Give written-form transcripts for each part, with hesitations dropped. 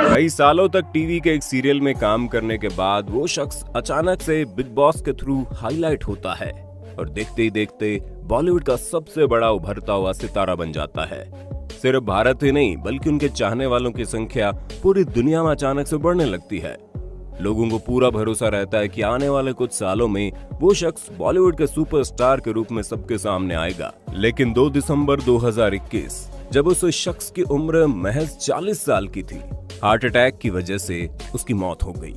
कई सालों तक टीवी के एक सीरियल में काम करने के बाद वो शख्स अचानक से बिग बॉस के थ्रू हाईलाइट होता है और देखते ही देखते बॉलीवुड का सबसे बड़ा उभरता हुआ सितारा बन जाता है। सिर्फ भारत ही नहीं बल्कि उनके चाहने वालों की संख्या पूरी दुनिया में अचानक से बढ़ने लगती है। लोगों को पूरा भरोसा रहता है कि आने वाले कुछ सालों में वो शख्स बॉलीवुड के सुपरस्टार के रूप में सबके सामने आएगा। लेकिन 2 दिसंबर 2021 जब उस शख्स की उम्र महज 40 साल की थी, हार्ट अटैक की वजह से उसकी मौत हो गई।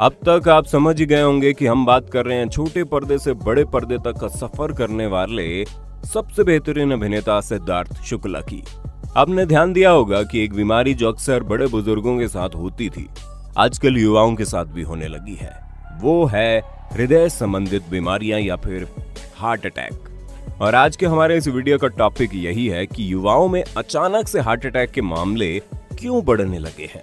अब तक आप समझ ही गए होंगे कि हम बात कर रहे हैं छोटे पर्दे से बड़े पर्दे तक का सफर करने वाले सबसे बेहतरीन अभिनेता सिद्धार्थ शुक्ला की। आपने ध्यान दिया होगा कि एक बीमारी जो अक्सर बड़े बुजुर्गों के साथ होती थी, आजकल युवाओं के साथ भी होने लगी है। वो है हृदय संबंधित बीमारियां या फिर हार्ट अटैक। और आज के हमारे इस वीडियो का टॉपिक यही है कि युवाओं में अचानक से हार्ट अटैक के मामले क्यों बढ़ने लगे हैं।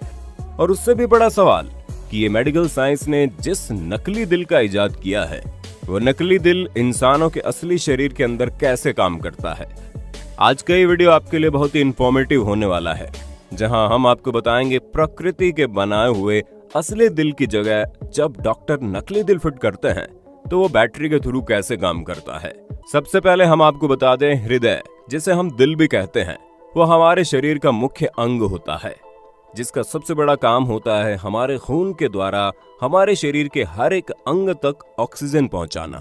और उससे भी बड़ा सवाल कि ये मेडिकल साइंस ने जिस नकली दिल का इजाद किया है, वो नकली दिल इंसानों के असली शरीर के अंदर कैसे काम करता है। आज का ये वीडियो आपके लिए बहुत ही इंफॉर्मेटिव होने वाला है, जहां हम आपको बताएंगे प्रकृति के बनाए हुए असली दिल की जगह जब डॉक्टर नकली दिल फिट करते हैं तो वो बैटरी के थ्रू कैसे काम करता है। सबसे पहले हम आपको बता दें, हृदय जिसे हम दिल भी कहते हैं, वो हमारे शरीर का मुख्य अंग होता है, जिसका सबसे बड़ा काम होता है हमारे खून के द्वारा हमारे शरीर के हर एक अंग तक ऑक्सीजन पहुंचाना।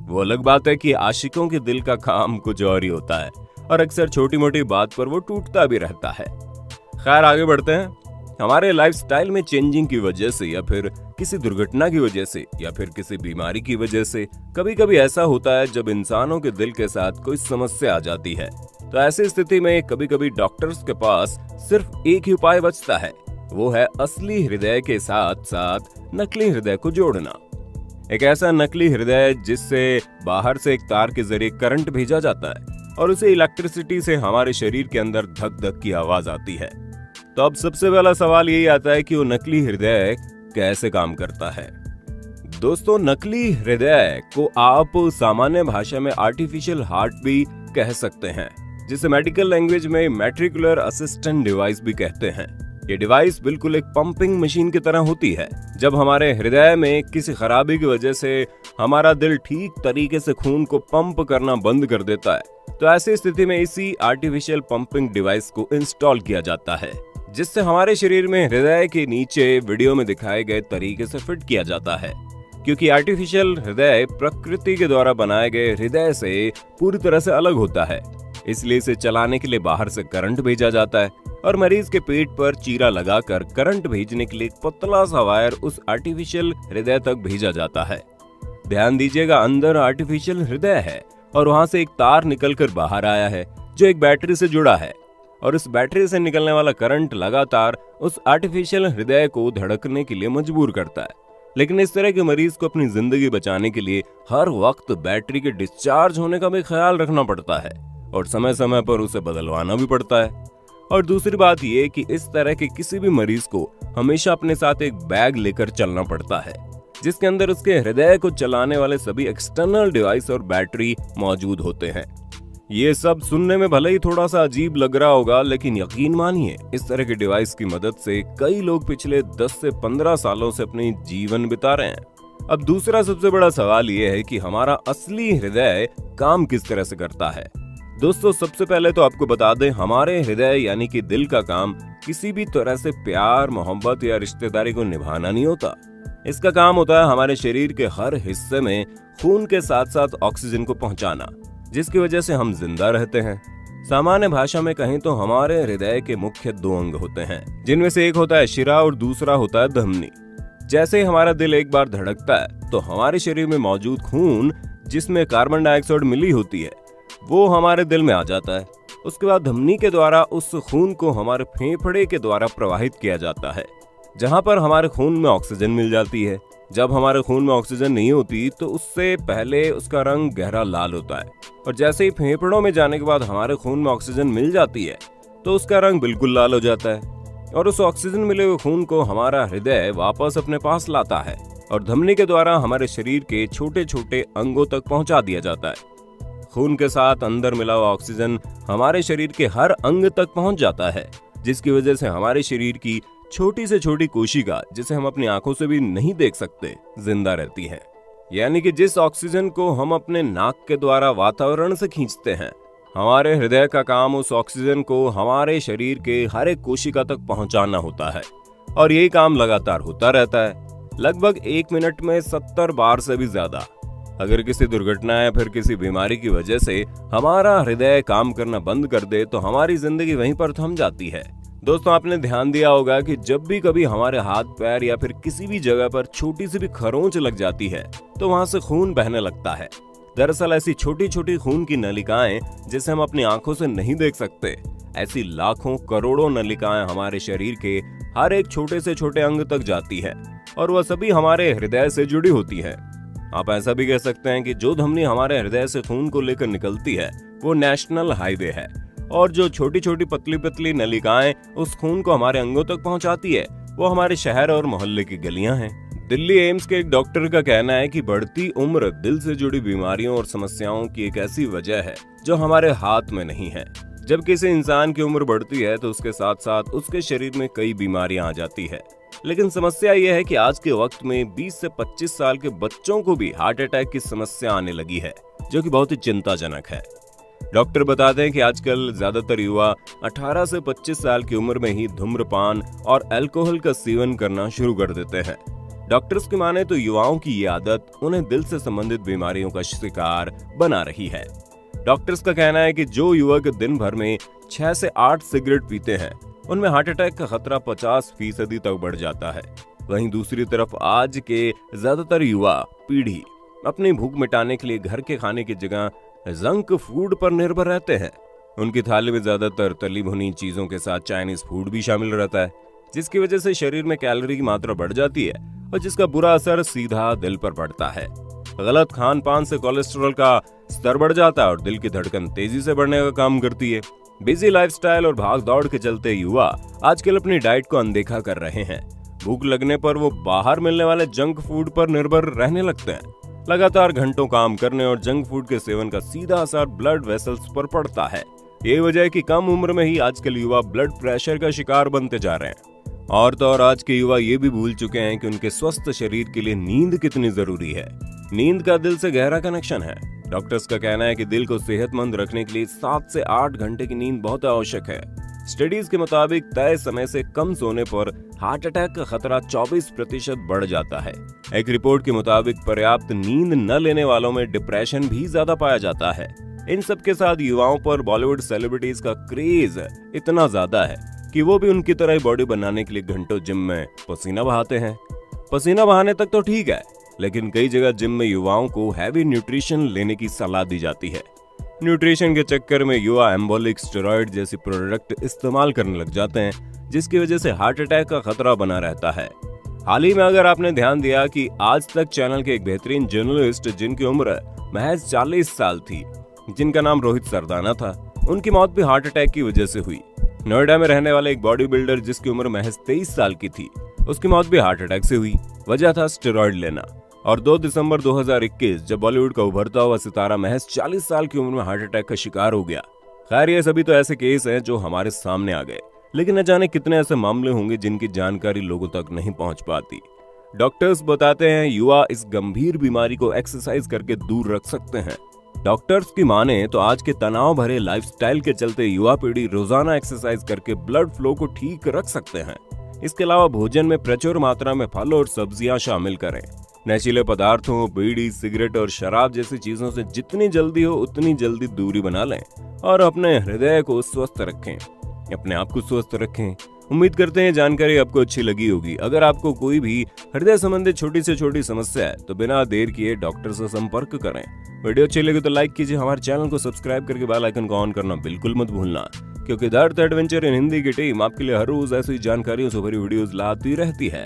वो अलग बात है कि आशिकों के दिल का काम कुछ और ही होता है और अक्सर छोटी मोटी बात पर वो टूटता भी रहता है। खैर, आगे बढ़ते हैं। हमारे लाइफस्टाइल में चेंजिंग की वजह से या फिर किसी दुर्घटना की वजह से या फिर किसी बीमारी की वजह से कभी कभी ऐसा होता है जब इंसानों के दिल के साथ कोई समस्या आ जाती है, तो ऐसी स्थिति में कभी कभी डॉक्टर्स के पास सिर्फ एक ही उपाय बचता है, वो है असली हृदय के साथ साथ नकली हृदय को जोड़ना। एक ऐसा नकली हृदय जिससे बाहर से एक तार के जरिए करंट भेजा जाता है और उसे इलेक्ट्रिसिटी से हमारे शरीर के अंदर धक धक की आवाज आती है। तो अब सबसे पहला सवाल यही आता है कि वो नकली हृदय कैसे काम करता है। दोस्तों, नकली हृदय को आप सामान्य भाषा में आर्टिफिशियल हार्ट भी कह सकते हैं, जिसे मेडिकल लैंग्वेज में मैट्रिकुलर असिस्टेंट डिवाइस भी कहते हैं। ये डिवाइस बिल्कुल एक पंपिंग मशीन की तरह होती है। जब हमारे हृदय में किसी खराबी की वजह से हमारा दिल ठीक तरीके से खून को पंप करना बंद कर देता है, तो ऐसी स्थिति में इसी आर्टिफिशियल पंपिंग डिवाइस को इंस्टॉल किया जाता है, जिससे हमारे शरीर में हृदय के नीचे वीडियो में दिखाए गए तरीके से फिट किया जाता है। क्योंकि आर्टिफिशियल हृदय प्रकृति के द्वारा बनाए गए हृदय से पूरी तरह से अलग होता है, इसलिए इसे चलाने के लिए बाहर से करंट भेजा जाता है और मरीज के पेट पर चीरा लगाकर करंट भेजने के लिए एक पतला सा वायर उस आर्टिफिशियल हृदय तक भेजा जाता है। ध्यान दीजिएगा, अंदर आर्टिफिशियल हृदय है और वहां से एक तार निकलकर बाहर आया है जो एक बैटरी से जुड़ा है, और उस बैटरी से निकलने वाला करंट लगातार उस आर्टिफिशियल हृदय को धड़कने के लिए मजबूर करता है। लेकिन इस तरह के मरीज को अपनी जिंदगी बचाने के लिए हर वक्त बैटरी के डिस्चार्ज होने का भी ख्याल रखना पड़ता है और समय समय पर उसे बदलवाना भी पड़ता है। और दूसरी बात यह कि इस तरह के किसी भी मरीज को हमेशा अपने साथ एक बैग लेकर चलना पड़ता है, जिसके अंदर उसके हृदय को चलाने वाले सभी एक्सटर्नल डिवाइस और बैटरी मौजूद होते हैं। ये सब सुनने में भले ही थोड़ा सा अजीब लग रहा होगा, लेकिन यकीन मानिए, इस तरह के डिवाइस की मदद से कई लोग पिछले 10 से 15 सालों से अपनी जीवन बिता रहे हैं। अब दूसरा सबसे बड़ा सवाल ये है कि हमारा असली हृदय काम किस तरह से करता है। दोस्तों, सबसे पहले तो आपको बता दें, हमारे हृदय यानी कि दिल का काम किसी भी तरह से प्यार, मोहब्बत या रिश्तेदारी को निभाना नहीं होता। इसका काम होता है हमारे शरीर के हर हिस्से में खून के साथ साथ ऑक्सीजन को पहुंचाना, जिसकी वजह से हम जिंदा रहते हैं। सामान्य भाषा में कहें तो हमारे हृदय के मुख्य 2 अंग होते हैं, जिनमें से एक होता है शिरा और दूसरा होता है धमनी। जैसे ही हमारा दिल एक बार धड़कता है तो हमारे शरीर में मौजूद खून, जिसमें कार्बन डाइऑक्साइड मिली होती है, वो हमारे दिल में आ जाता है। उसके बाद धमनी के द्वारा उस खून को हमारे फेफड़े के द्वारा प्रवाहित किया जाता है, जहां पर हमारे खून में ऑक्सीजन मिल जाती है। जब हमारे खून में ऑक्सीजन नहीं होती तो उससे पहले उसका रंग गहरा लाल होता है, और जैसे ही फेफड़ों में जाने के बाद हमारे खून में ऑक्सीजन मिल जाती है तो उसका रंग बिल्कुल लाल हो जाता है, और उस ऑक्सीजन मिले हुए खून को हमारा हृदय वापस अपने पास लाता है और धमनी के द्वारा हमारे शरीर के छोटे छोटे अंगों तक पहुंचा दिया जाता है। खून के साथ अंदर मिला हुआ ऑक्सीजन हमारे शरीर के हर अंग तक पहुंच जाता है, जिसकी वजह से हमारे शरीर की छोटी से छोटी कोशिका, जिसे हम अपनी आंखों से भी नहीं देख सकते, जिंदा रहती है। यानी कि जिस ऑक्सीजन को हम अपने नाक के द्वारा वातावरण से खींचते हैं, हमारे हृदय का काम उस ऑक्सीजन को हमारे शरीर के हर एक कोशिका तक पहुंचाना होता है, और यही काम लगातार होता रहता है, लगभग 1 मिनट में 70 बार से भी ज्यादा। अगर किसी दुर्घटना या फिर किसी बीमारी की वजह से हमारा हृदय काम करना बंद कर दे तो हमारी जिंदगी वहीं पर थम जाती है। दोस्तों, आपने ध्यान दिया होगा कि जब भी कभी हमारे हाथ पैर या फिर किसी भी जगह पर छोटी सी भी खरोंच लग जाती है तो वहां से खून बहने लगता है। दरअसल ऐसी छोटी छोटी खून की नलिकाएं, जिसे हम अपनी आंखों से नहीं देख सकते, ऐसी लाखों करोड़ों नलिकाएं हमारे शरीर के हर एक छोटे से छोटे अंग तक जाती है, और वह सभी हमारे हृदय से जुड़ी होती है। आप ऐसा भी कह सकते हैं कि जो धमनी हमारे हृदय से खून को लेकर निकलती है वो नेशनल हाईवे है, और जो छोटी छोटी पतली पतली नलिकाएं उस खून को हमारे अंगों तक पहुंचाती है वो हमारे शहर और मोहल्ले की गलियां हैं। दिल्ली एम्स के एक डॉक्टर का कहना है कि बढ़ती उम्र दिल से जुड़ी बीमारियों और समस्याओं की एक ऐसी वजह है जो हमारे हाथ में नहीं है। जब किसी इंसान की उम्र बढ़ती है तो उसके साथ साथ उसके शरीर में कई बीमारियां आ जाती है। लेकिन समस्या यह है कि आज के वक्त में 20 से 25 साल के बच्चों को भी हार्ट अटैक की समस्या आने लगी है, जो कि बहुत ही चिंताजनक है। डॉक्टर बताते हैं कि आजकल ज्यादातर युवा 18 से 25 साल की उम्र में ही धूम्रपान और अल्कोहल का सेवन करना शुरू कर देते हैं। डॉक्टर्स की माने तो युवाओं की ये आदत उन्हें दिल से संबंधित बीमारियों का शिकार बना रही है। डॉक्टर्स का कहना है कि जो युवक दिन भर में 6 से 8 सिगरेट पीते हैं उनमें हार्ट अटैक का खतरा 50% तक बढ़ जाता है। वहीं दूसरी तरफ आज के ज्यादातर युवा पीढ़ी अपनी भूख मिटाने के लिए घर के खाने की जगह जंक फूड पर निर्भर रहते हैं। उनकी थाली में ज्यादातर तली भुनी चीजों के साथ चाइनीज फूड भी शामिल रहता है, जिसकी वजह से शरीर में कैलोरी की मात्रा बढ़ जाती है और जिसका बुरा असर सीधा दिल पर पड़ता है। गलत खान पान से कोलेस्ट्रॉल का स्तर बढ़ जाता है और दिल की धड़कन तेजी से बढ़ने का काम करती है। बिजी लाइफस्टाइल और भाग दौड़ के चलते युवा आजकल अपनी डाइट को अनदेखा कर रहे हैं। भूख लगने पर वो बाहर मिलने वाले जंक फूड पर निर्भर रहने लगते हैं। लगातार घंटों काम करने और जंक फूड के सेवन का सीधा असर ब्लड वेसल्स पर पड़ता है। यही वजह है कि कम उम्र में ही आजकल युवा ब्लड प्रेशर का शिकार बनते जा रहे हैं। और तो और आज के युवा ये भी भूल चुके हैं कि उनके स्वस्थ शरीर के लिए नींद कितनी जरूरी है। नींद का दिल से गहरा कनेक्शन है। डॉक्टर्स का कहना है कि दिल को सेहतमंद रखने के लिए 7 से 8 घंटे की नींद बहुत आवश्यक है। स्टडीज के मुताबिक तय समय से कम सोने पर हार्ट अटैक का खतरा 24% बढ़ जाता है। एक रिपोर्ट के मुताबिक पर्याप्त नींद न लेने वालों में डिप्रेशन भी ज्यादा पाया जाता है। इन सब के साथ युवाओं पर बॉलीवुड सेलिब्रिटीज का क्रेज इतना ज्यादा है कि वो भी उनकी तरह बॉडी बनाने के लिए घंटों जिम में पसीना बहाते हैं। पसीना बहाने तक तो ठीक है, लेकिन कई जगह जिम में युवाओं को हैवी न्यूट्रिशन लेने की सलाह दी जाती है। न्यूट्रिशन के चक्कर में युवा एम्बोलिक स्टेरॉइड जैसी प्रोडक्ट इस्तेमाल करने लग जाते हैं, जिसकी वजह से हार्ट अटैक का खतरा बना रहता है। हाल ही में अगर आपने ध्यान दिया कि आज तक चैनल के एक बेहतरीन जर्नलिस्ट जिनकी उम्र महज 40 साल थी, जिनका नाम रोहित सरदाना था, उनकी मौत भी हार्ट अटैक की वजह से हुई। नोएडा में रहने वाले एक बॉडी बिल्डर जिसकी उम्र महज 23 साल की थी, उसकी मौत भी हार्ट अटैक से हुई। वजह था स्टेरॉइड लेना। और 2 दिसंबर 2021 जब बॉलीवुड का उभरता हुआ सितारा महज 40 साल की उम्र में हार्ट अटैक का शिकार हो गया। खैर, ये सभी तो ऐसे केस हैं जो हमारे सामने आ गए, लेकिन न जाने कितने ऐसे मामले होंगे जिनकी जानकारी लोगों तक नहीं पहुंच पाती। डॉक्टर्स बताते हैं युवा इस गंभीर बीमारी को एक्सरसाइज करके दूर रख सकते हैं। डॉक्टर्स की माने तो आज के तनाव भरे लाइफस्टाइल के चलते युवा पीढ़ी रोजाना एक्सरसाइज करके ब्लड फ्लो को ठीक रख सकते हैं। इसके अलावा भोजन में प्रचुर मात्रा में फल और सब्जियां शामिल करें। नशीले पदार्थों, बीड़ी, सिगरेट और शराब जैसी चीजों से जितनी जल्दी हो उतनी जल्दी दूरी बना लें और अपने हृदय को स्वस्थ रखें, अपने आप को स्वस्थ रखें। उम्मीद करते हैं जानकारी आपको अच्छी लगी होगी। अगर आपको कोई भी हृदय संबंधी छोटी से छोटी समस्या है तो बिना देर किए डॉक्टर से संपर्क करें। वीडियो अच्छी लगे तो लाइक कीजिए, हमारे चैनल को सब्सक्राइब करके बेल आइकन को ऑन करना बिल्कुल मत भूलना, क्योंकि दर्द एडवेंचर इन हिंदी की टीम आपके लिए हर रोज ऐसी जानकारियों से भरी वीडियोस लाती रहती है।